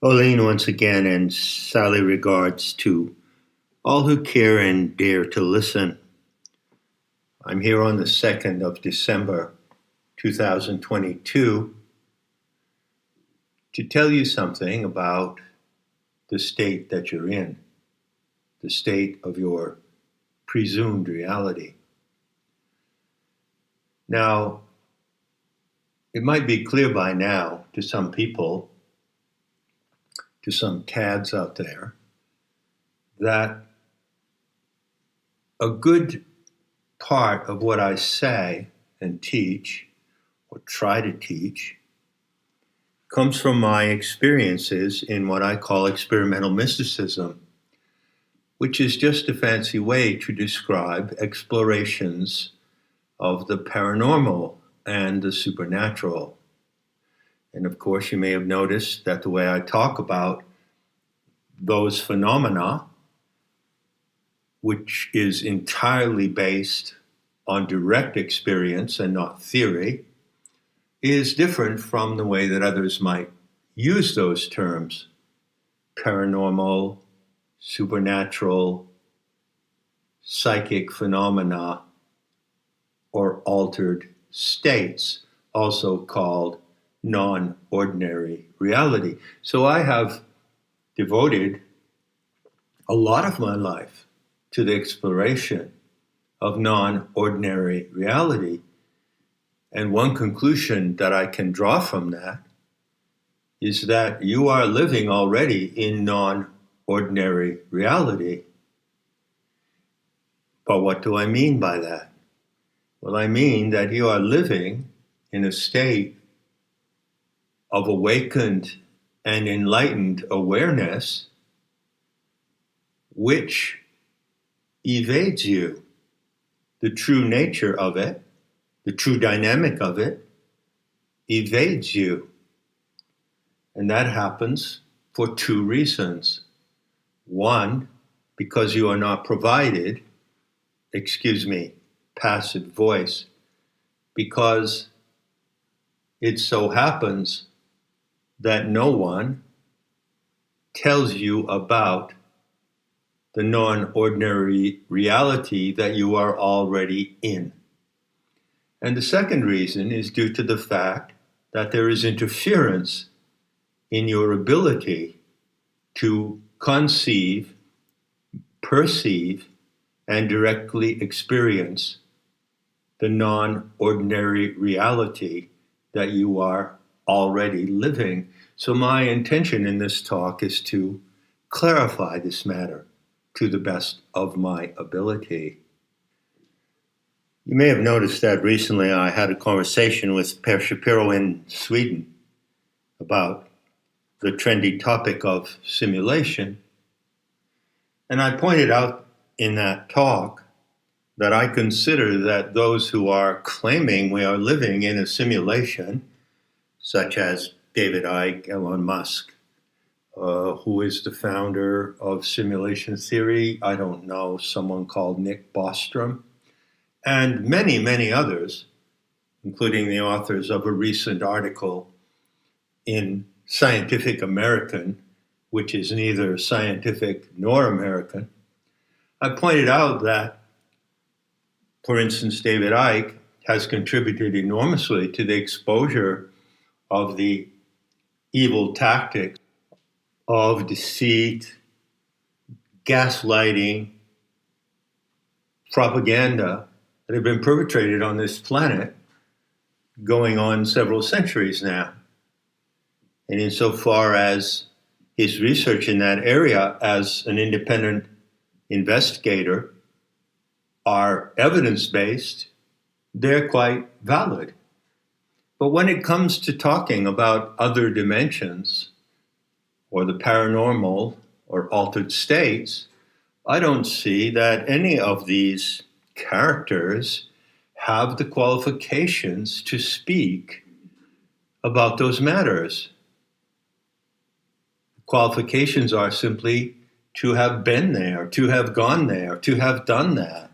Oline once again, and Sally regards to all who care and dare to listen. I'm here on the 2nd of December, 2022, to tell you something about the state that you're in, the state of your presumed reality. Now, it might be clear by now to some people, to some cads out there, that a good part of what I say and teach, or try to teach, comes from my experiences in what I call experimental mysticism, which is just a fancy way to describe explorations of the paranormal and the supernatural. And of course, you may have noticed that the way I talk about those phenomena, which is entirely based on direct experience and not theory, is different from the way that others might use those terms: paranormal, supernatural, psychic phenomena, or altered states, also called non-ordinary reality. So I have devoted a lot of my life to the exploration of non-ordinary reality. And one conclusion that I can draw from that is that you are living already in non-ordinary reality. But what do I mean by that? Well, I mean that you are living in a state of awakened and enlightened awareness which evades you. The true nature of it, the true dynamic of it, evades you. And that happens for two reasons. One, because you are not provided, passive voice, because it so happens that no one tells you about the non-ordinary reality that you are already in. And the second reason is due to the fact that there is interference in your ability to conceive, perceive, and directly experience the non-ordinary reality that you are already living. So my intention in this talk is to clarify this matter to the best of my ability. You may have noticed that recently I had a conversation with Per Shapiro in Sweden about the trendy topic of simulation. And I pointed out in that talk that I consider that those who are claiming we are living in a simulation, such as David Icke, Elon Musk, who is the founder of simulation theory, I don't know, someone called Nick Bostrom, and many, many others, including the authors of a recent article in Scientific American, which is neither scientific nor American. I pointed out that, for instance, David Icke has contributed enormously to the exposure of the evil tactics of deceit, gaslighting, propaganda that have been perpetrated on this planet going on several centuries now. And insofar as his research in that area as an independent investigator are evidence-based, they're quite valid. But when it comes to talking about other dimensions, or the paranormal, or altered states, I don't see that any of these characters have the qualifications to speak about those matters. Qualifications are simply to have been there, to have gone there, to have done that,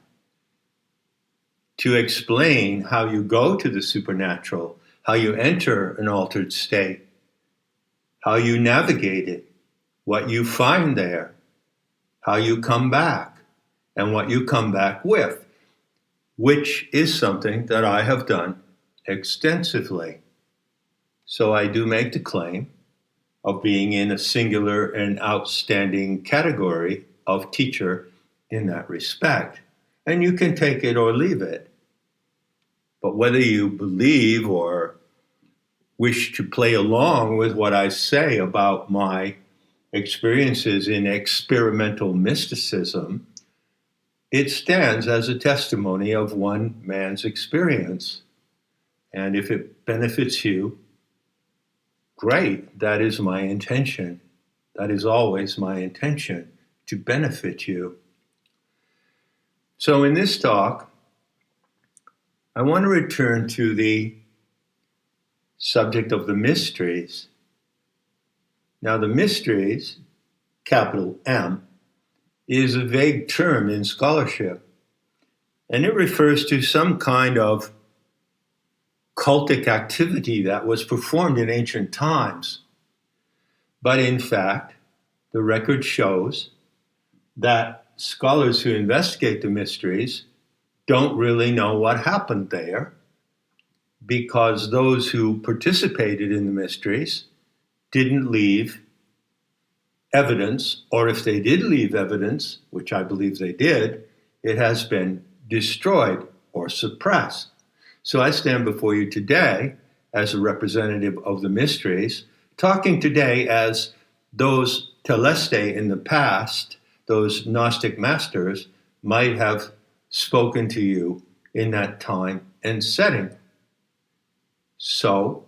to explain how you go to the supernatural, how you enter an altered state, how you navigate it, what you find there, how you come back, and what you come back with, which is something that I have done extensively. So I do make the claim of being in a singular and outstanding category of teacher in that respect. And you can take it or leave it. But whether you believe or wish to play along with what I say about my experiences in experimental mysticism, it stands as a testimony of one man's experience. And if it benefits you, great, that is my intention. That is always my intention, to benefit you. So in this talk, I want to return to the subject of the mysteries. Now, the mysteries, capital M, is a vague term in scholarship, and it refers to some kind of cultic activity that was performed in ancient times. But in fact, the record shows that scholars who investigate the mysteries don't really know what happened there, because those who participated in the mysteries didn't leave evidence, or if they did leave evidence, which I believe they did, it has been destroyed or suppressed. So I stand before you today as a representative of the mysteries, talking today as those teleste in the past, those Gnostic masters, might have spoken to you in that time and setting. So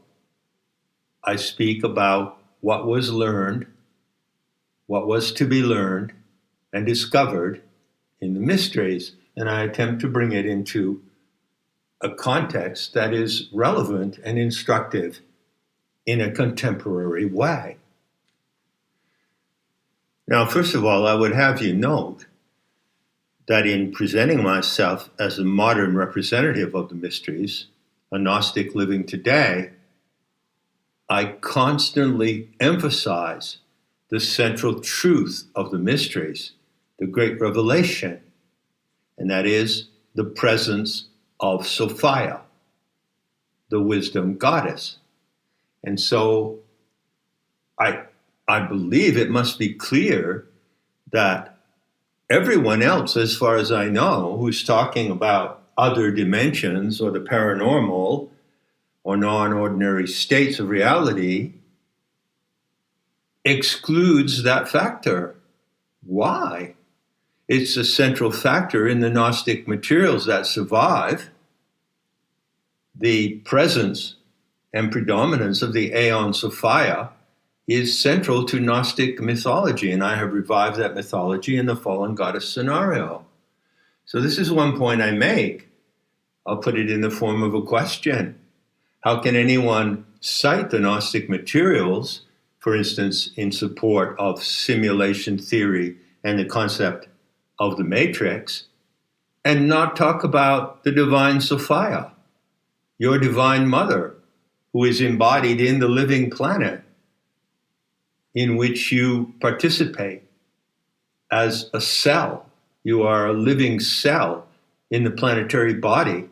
I speak about what was learned, what was to be learned and discovered in the mysteries, and I attempt to bring it into a context that is relevant and instructive in a contemporary way. Now, first of all, I would have you note that in presenting myself as a modern representative of the mysteries, a Gnostic living today, I constantly emphasize the central truth of the mysteries, the great revelation, and that is the presence of Sophia, the wisdom goddess. And so I believe it must be clear that everyone else, as far as I know, who's talking about other dimensions or the paranormal or non-ordinary states of reality, excludes that factor. Why? It's a central factor in the Gnostic materials that survive. The presence and predominance of the Aeon Sophia is central to Gnostic mythology, and I have revived that mythology in the fallen goddess scenario. So this is one point I make. I'll put it in the form of a question. How can anyone cite the Gnostic materials, for instance, in support of simulation theory and the concept of the matrix, and not talk about the divine Sophia, your divine mother, who is embodied in the living planet in which you participate as a cell? You are a living cell in the planetary body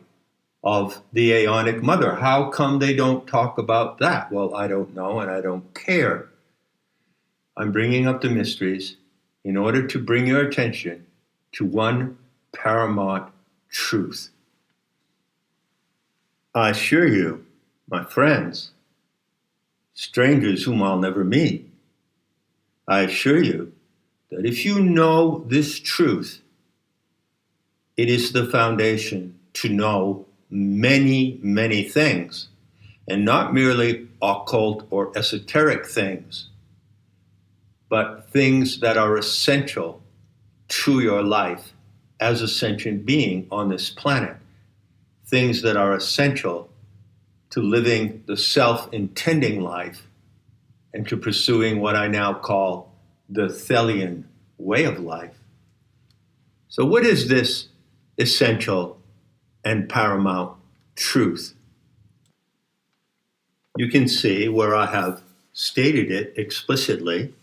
of the Aeonic Mother. How come they don't talk about that? Well, I don't know, and I don't care. I'm bringing up the mysteries in order to bring your attention to one paramount truth. I assure you, my friends, strangers whom I'll never meet, I assure you that if you know this truth, it is the foundation to know many, many things, and not merely occult or esoteric things, but things that are essential to your life as a sentient being on this planet, things that are essential to living the self-intending life and to pursuing what I now call the Thelian way of life. So what is this essential and paramount truth? You can see where I have stated it explicitly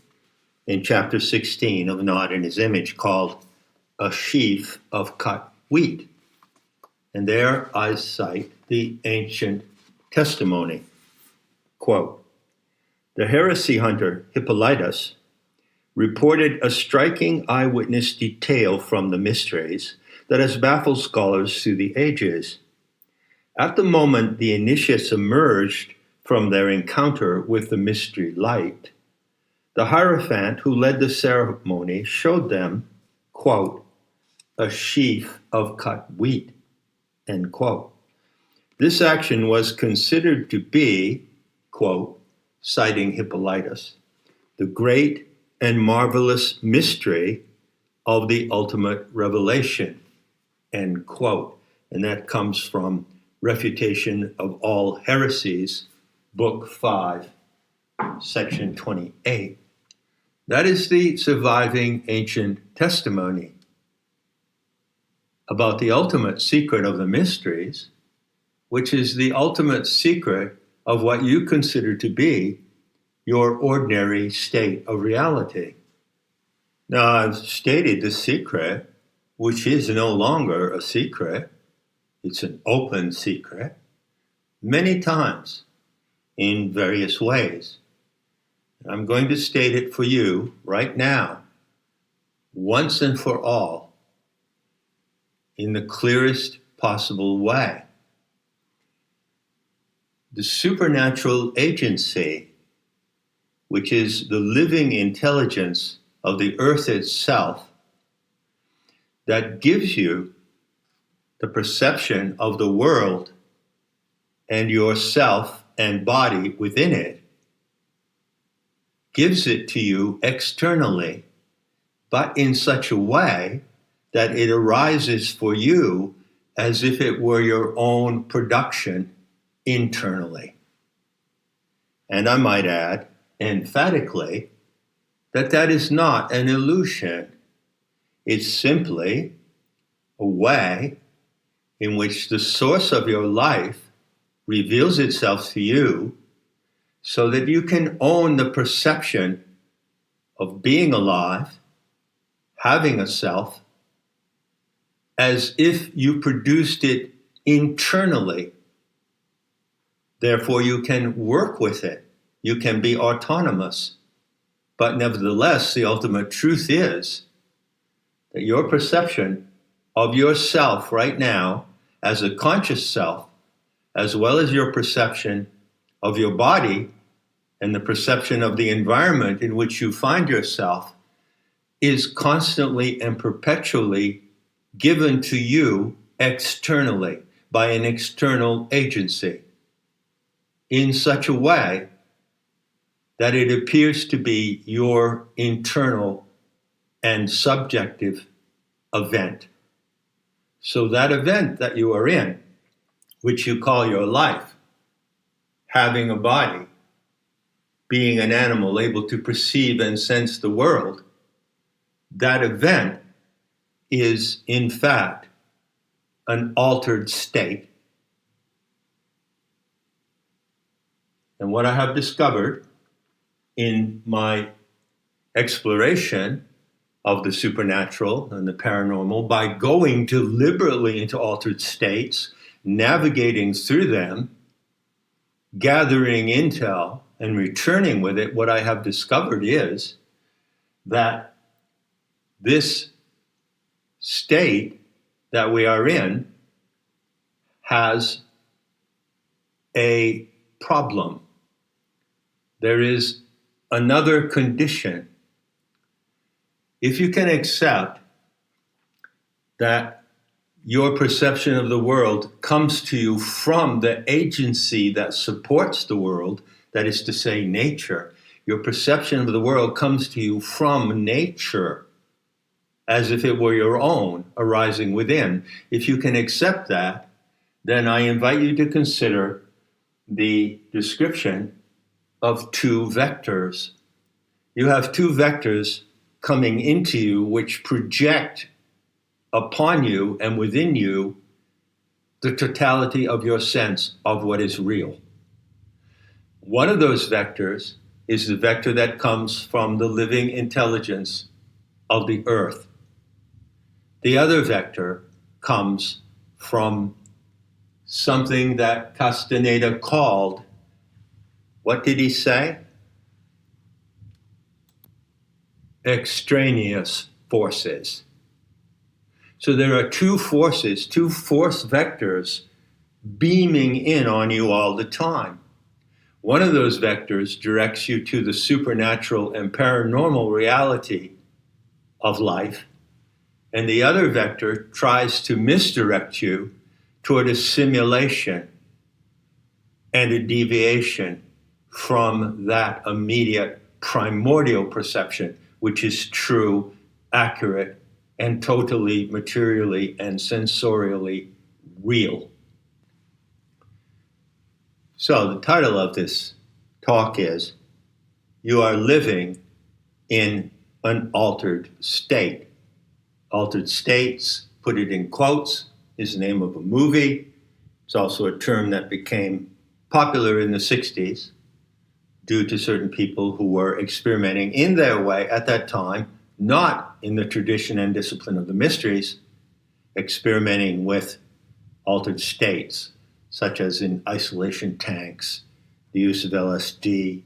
in chapter 16 of Not in His Image, called A Sheaf of Cut Wheat. And there I cite the ancient testimony. Quote, "The heresy hunter Hippolytus reported a striking eyewitness detail from the mysteries that has baffled scholars through the ages. At the moment the initiates emerged from their encounter with the mystery light, the Hierophant who led the ceremony showed them, quote, a sheaf of cut wheat, end quote. This action was considered to be, quote, citing Hippolytus, the great and marvelous mystery of the ultimate revelation, end quote. And that comes from Refutation of All Heresies, Book 5, Section 28. That is the surviving ancient testimony about the ultimate secret of the mysteries, which is the ultimate secret of what you consider to be your ordinary state of reality. Now, I've stated the secret, which is no longer a secret. It's an open secret, many times in various ways. I'm going to state it for you right now, once and for all, in the clearest possible way. The supernatural agency, which is the living intelligence of the earth itself, that gives you the perception of the world and yourself and body within it, gives it to you externally, but in such a way that it arises for you as if it were your own production internally. And I might add, emphatically, that that is not an illusion. It's simply a way in which the source of your life reveals itself to you so that you can own the perception of being alive, having a self, as if you produced it internally. Therefore, you can work with it. You can be autonomous. But nevertheless, the ultimate truth is that your perception of yourself right now as a conscious self, as well as your perception of your body and the perception of the environment in which you find yourself, is constantly and perpetually given to you externally by an external agency in such a way that it appears to be your internal and subjective event. So that event that you are in, which you call your life, having a body, being an animal able to perceive and sense the world, that event is in fact an altered state. And what I have discovered in my exploration of the supernatural and the paranormal, by going deliberately into altered states, navigating through them, gathering intel and returning with it, what I have discovered is that this state that we are in has a problem. There is another condition. If you can accept that your perception of the world comes to you from the agency that supports the world, that is to say, nature, your perception of the world comes to you from nature, as if it were your own, arising within. If you can accept that, then I invite you to consider the description of two vectors. You have two vectors coming into you which project upon you and within you the totality of your sense of what is real. One of those vectors is the vector that comes from the living intelligence of the earth. The other vector comes from something that Castaneda called, what did he say? Extraneous forces. So there are two forces, two force vectors beaming in on you all the time. One of those vectors directs you to the supernatural and paranormal reality of life, and the other vector tries to misdirect you toward a simulation and a deviation from that immediate primordial perception, which is true, accurate, and totally materially and sensorially real. So the title of this talk is, You Are Living in an Altered State. Altered states, put it in quotes, is the name of a movie. It's also a term that became popular in the 60s due to certain people who were experimenting in their way at that time, not in the tradition and discipline of the mysteries, experimenting with altered states, such as in isolation tanks, the use of LSD,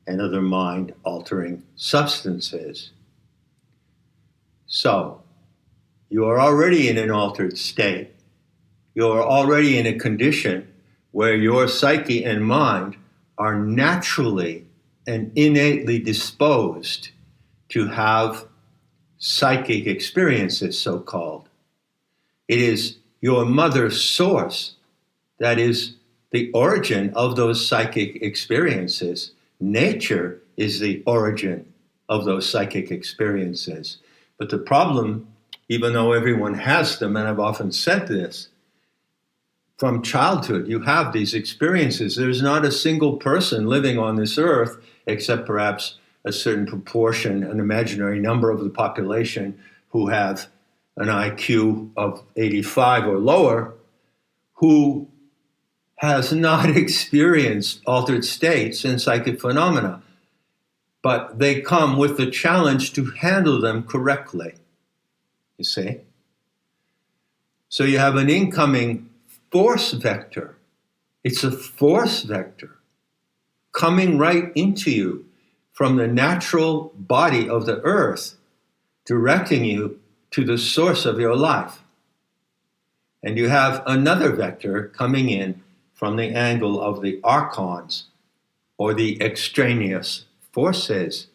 and other mind-altering substances. So, you are already in an altered state. You are already in a condition where your psyche and mind are naturally and innately disposed to have psychic experiences, so-called. It is your mother source that is the origin of those psychic experiences. Nature is the origin of those psychic experiences. But the problem, even though everyone has them, and I've often said this, from childhood, you have these experiences. There's not a single person living on this earth, except perhaps a certain proportion, an imaginary number of the population, who have an IQ of 85 or lower, who has not experienced altered states and psychic phenomena. But they come with the challenge to handle them correctly, you see? So you have an incoming force vector. It's a force vector coming right into you from the natural body of the earth, directing you to the source of your life. And you have another vector coming in from the angle of the archons, or the extraneous forces.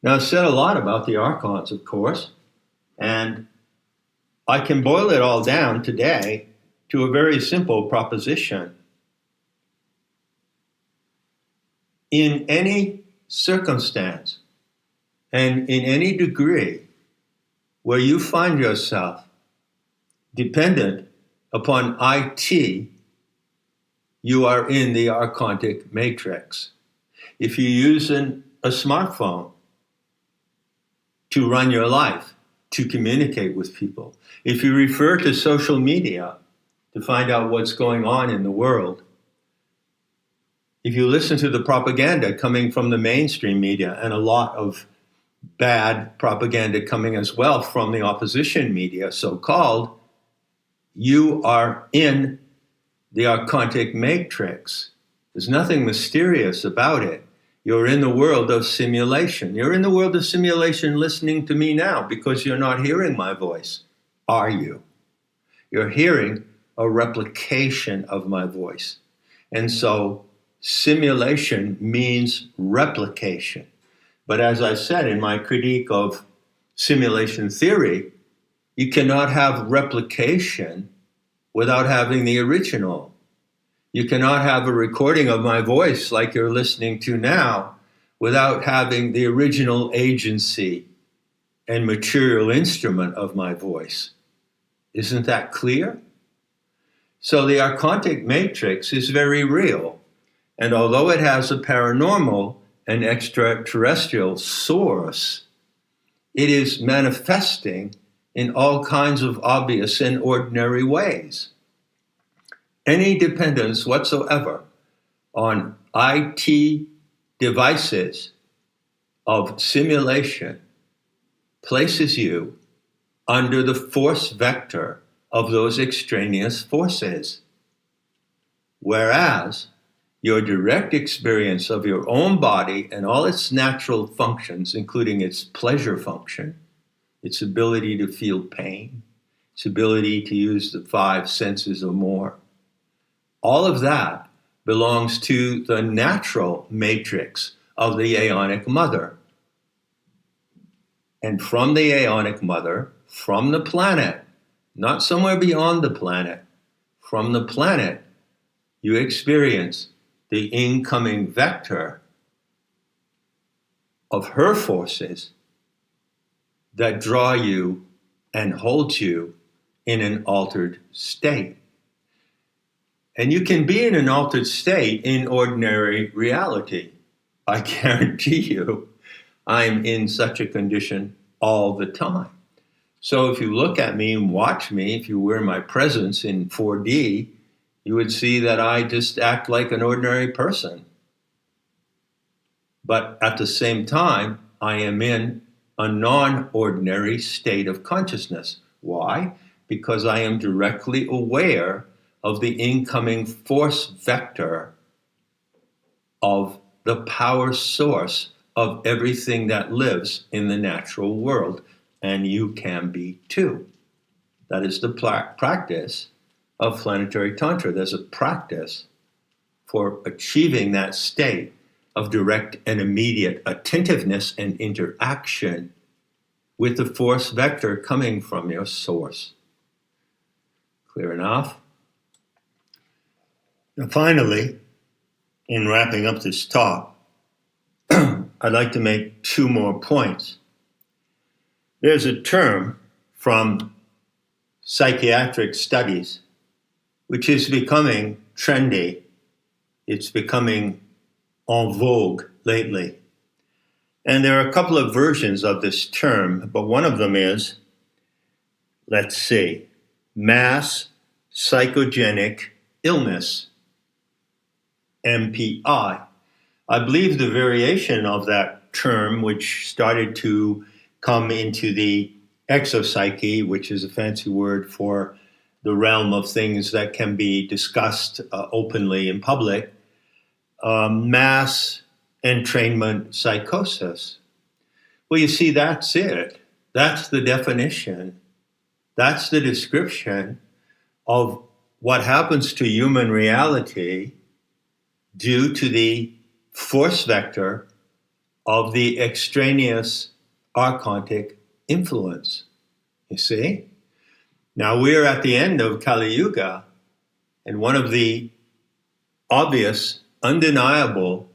Now, I've said a lot about the archons, of course, and I can boil it all down today to a very simple proposition. In any circumstance and in any degree where you find yourself dependent upon IT, you are in the archontic matrix. If you use a smartphone to run your life, to communicate with people, if you refer to social media to find out what's going on in the world, if you listen to the propaganda coming from the mainstream media, and a lot of bad propaganda coming as well from the opposition media, so-called, you are in the archontic matrix. There's nothing mysterious about it. You're in the world of simulation. You're in the world of simulation listening to me now because you're not hearing my voice, are you? You're hearing a replication of my voice. And so simulation means replication. But as I said in my critique of simulation theory, you cannot have replication without having the original. You cannot have a recording of my voice like you're listening to now without having the original agency and material instrument of my voice. Isn't that clear? So the archontic matrix is very real. And although it has a paranormal and extraterrestrial source, it is manifesting in all kinds of obvious and ordinary ways. Any dependence whatsoever on IT devices of simulation places you under the force vector of those extraneous forces. Whereas your direct experience of your own body and all its natural functions, including its pleasure function, its ability to feel pain, its ability to use the 5 senses or more, all of that belongs to the natural matrix of the aeonic mother. And from the aeonic mother, from the planet, not somewhere beyond the planet, from the planet, you experience the incoming vector of her forces that draw you and hold you in an altered state. And you can be in an altered state in ordinary reality. I guarantee you, I'm in such a condition all the time. So if you look at me and watch me, if you were my presence in 4D, you would see that I just act like an ordinary person. But at the same time, I am in a non-ordinary state of consciousness. Why? Because I am directly aware of the incoming force vector of the power source of everything that lives in the natural world. And you can be too. That is the practice of planetary tantra. There's a practice for achieving that state of direct and immediate attentiveness and interaction with the force vector coming from your source. Clear enough? Now finally, in wrapping up this talk, I'd like to make 2 more points. There's a term from psychiatric studies which is becoming trendy. It's becoming en vogue lately. And there are a couple of versions of this term, but one of them is, let's see, mass psychogenic illness, MPI. I believe the variation of that term, which started to come into the exopsyche, which is a fancy word for the realm of things that can be discussed openly in public, mass entrainment psychosis. Well, you see, that's it. That's the definition. That's the description of what happens to human reality due to the force vector of the extraneous archontic influence. You see? Now we're at the end of Kali Yuga, and one of the obvious, undeniable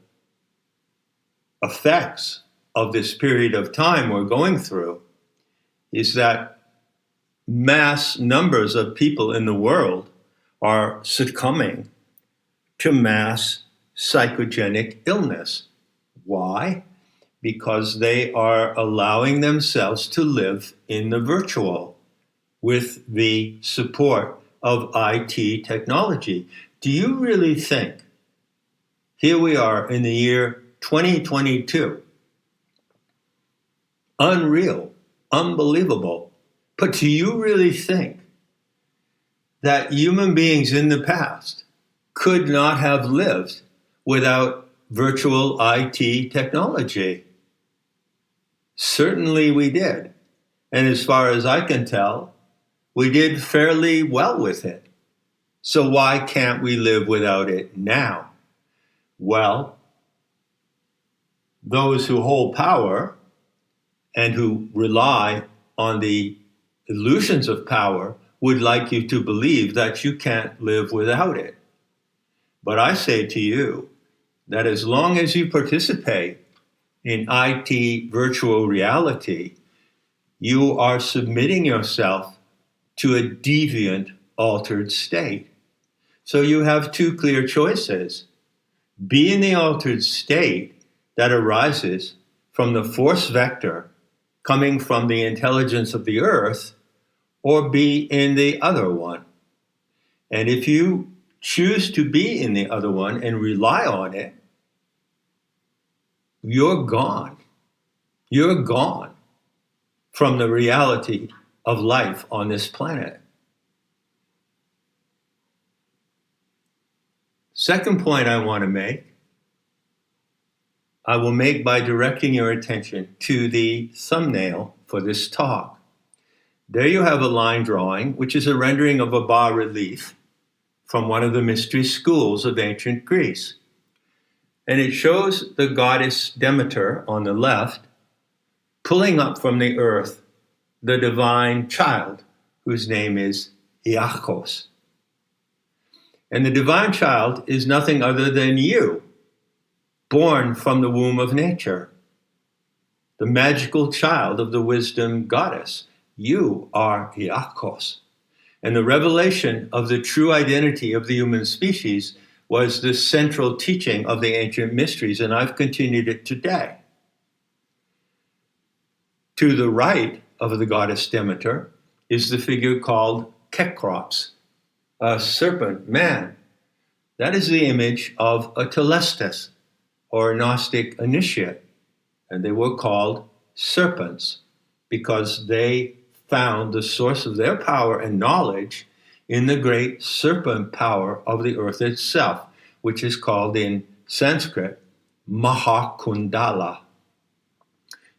effects of this period of time we're going through is that mass numbers of people in the world are succumbing to mass psychogenic illness. Why? Because they are allowing themselves to live in the virtual with the support of IT technology. Do you really think, here we are in the year 2022, unreal, unbelievable, but do you really think that human beings in the past could not have lived without virtual IT technology? Certainly we did. And as far as I can tell, we did fairly well with it. So why can't we live without it now? Well, those who hold power and who rely on the illusions of power would like you to believe that you can't live without it. But I say to you that as long as you participate in IT virtual reality, you are submitting yourself to a deviant, altered state. So you have 2 clear choices. Be in the altered state that arises from the force vector coming from the intelligence of the earth, or be in the other one. And if you choose to be in the other one and rely on it, you're gone. You're gone from the reality of life on this planet. Second point I want to make, I will make by directing your attention to the thumbnail for this talk. There you have a line drawing, which is a rendering of a bas-relief from one of the mystery schools of ancient Greece. And it shows the goddess Demeter on the left, pulling up from the earth the divine child, whose name is Iacchos. And the divine child is nothing other than you, born from the womb of nature, the magical child of the wisdom goddess. You are Iacchos. And the revelation of the true identity of the human species was the central teaching of the ancient mysteries, and I've continued it today. To the right of the goddess Demeter is the figure called Cecrops, a serpent man. That is the image of a telestes, or a Gnostic initiate, and they were called serpents because they found the source of their power and knowledge in the great serpent power of the earth itself, which is called in Sanskrit Mahakundala.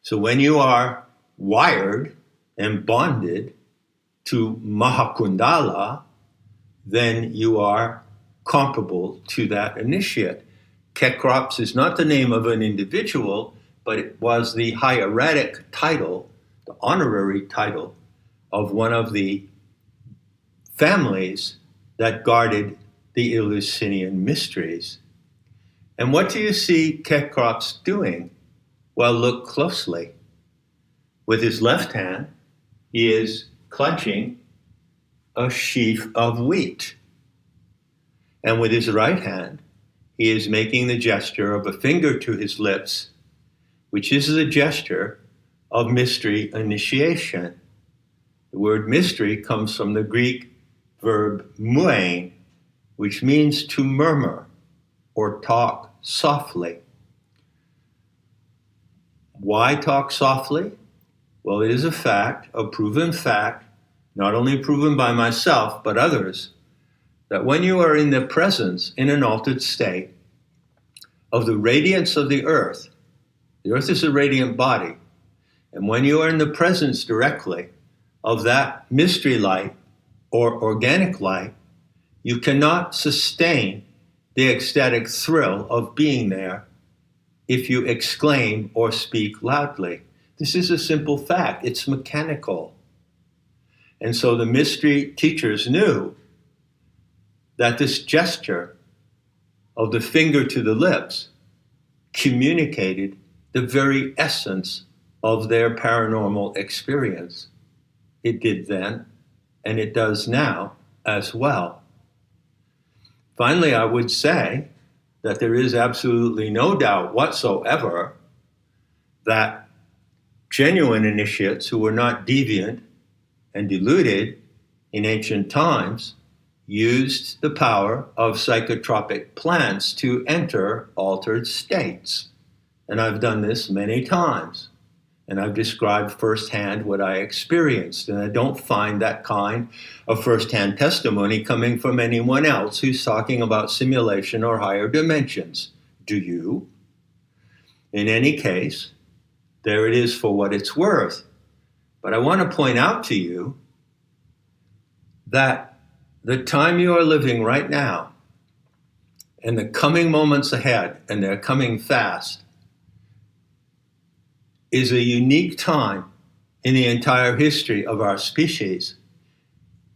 So when you are wired and bonded to Mahakundala, then you are comparable to that initiate. Cecrops is not the name of an individual, but it was the hieratic title, the honorary title of one of the families that guarded the Eleusinian mysteries. And what do you see Cecrops doing? Well, look closely. With his left hand, he is clutching a sheaf of wheat. And with his right hand, he is making the gesture of a finger to his lips, which is the gesture of mystery initiation. The word mystery comes from the Greek verb muein, which means to murmur or talk softly. Why talk softly? Well, it is a fact, a proven fact, not only proven by myself, but others, that when you are in the presence, in an altered state, of the radiance of the earth is a radiant body, and when you are in the presence directly of that mystery light or organic light, you cannot sustain the ecstatic thrill of being there if you exclaim or speak loudly. This is a simple fact. It's mechanical. And so the mystery teachers knew that this gesture of the finger to the lips communicated the very essence of their paranormal experience. It did then, and it does now as well. Finally, I would say that there is absolutely no doubt whatsoever that genuine initiates who were not deviant and deluded in ancient times used the power of psychotropic plants to enter altered states. And I've done this many times. And I've described firsthand what I experienced. And I don't find that kind of firsthand testimony coming from anyone else who's talking about simulation or higher dimensions. Do you? In any case, there it is for what it's worth. But I want to point out to you that the time you are living right now and the coming moments ahead, and they're coming fast, is a unique time in the entire history of our species.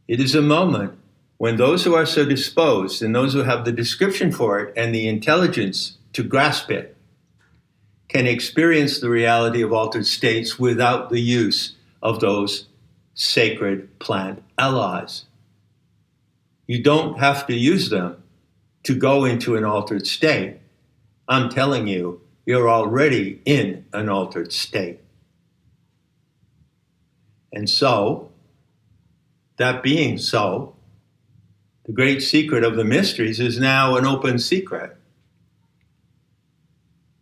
It is a moment when those who are so disposed and those who have the description for it and the intelligence to grasp it can experience the reality of altered states without the use of those sacred plant allies. You don't have to use them to go into an altered state. I'm telling you, you're already in an altered state. And so, that being so, the great secret of the mysteries is now an open secret.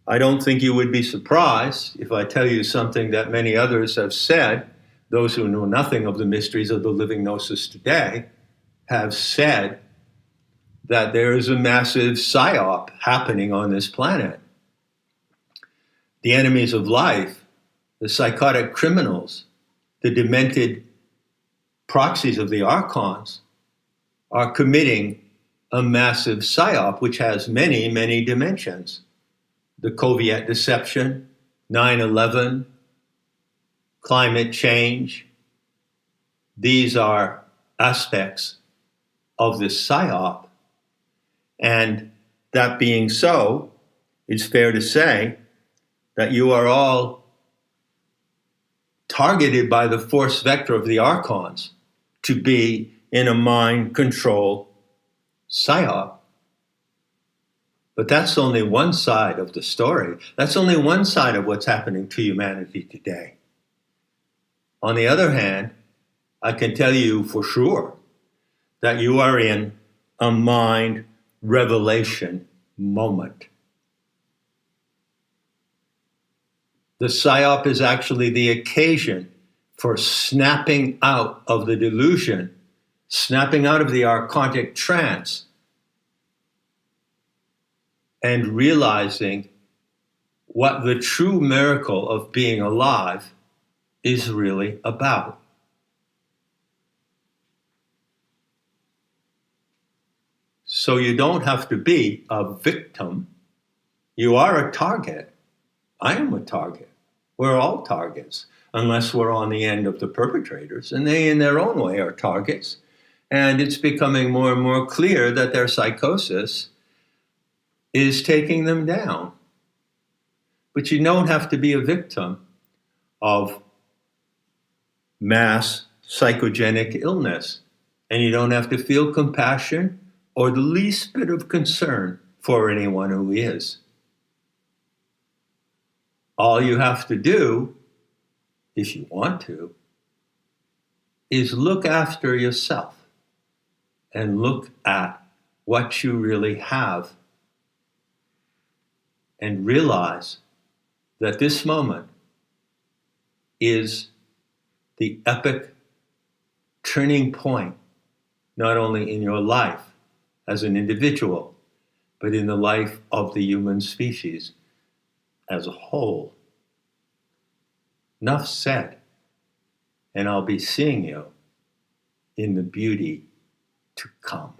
I don't think you would be surprised if I tell you something that many others have said. Those who know nothing of the mysteries of the living gnosis today have said that there is a massive psyop happening on this planet. The enemies of life, the psychotic criminals, the demented proxies of the archons are committing a massive psyop which has many, many dimensions. The Soviet deception, 9/11, climate change. These are aspects of this psyop. And that being so, it's fair to say that you are all targeted by the force vector of the archons to be in a mind control psyop. But that's only one side of the story. That's only one side of what's happening to humanity today. On the other hand, I can tell you for sure that you are in a mind revelation moment. The psyop is actually the occasion for snapping out of the delusion, snapping out of the archontic trance, and realizing what the true miracle of being alive is really about. So you don't have to be a victim. You are a target. I am a target. We're all targets, unless we're on the end of the perpetrators, and they in their own way are targets. And it's becoming more and more clear that their psychosis is taking them down. But you don't have to be a victim of mass psychogenic illness. And you don't have to feel compassion or the least bit of concern for anyone who is. All you have to do, if you want to, is look after yourself and look at what you really have and realize that this moment is the epic turning point, not only in your life as an individual, but in the life of the human species as a whole. Enough said, and I'll be seeing you in the beauty to come.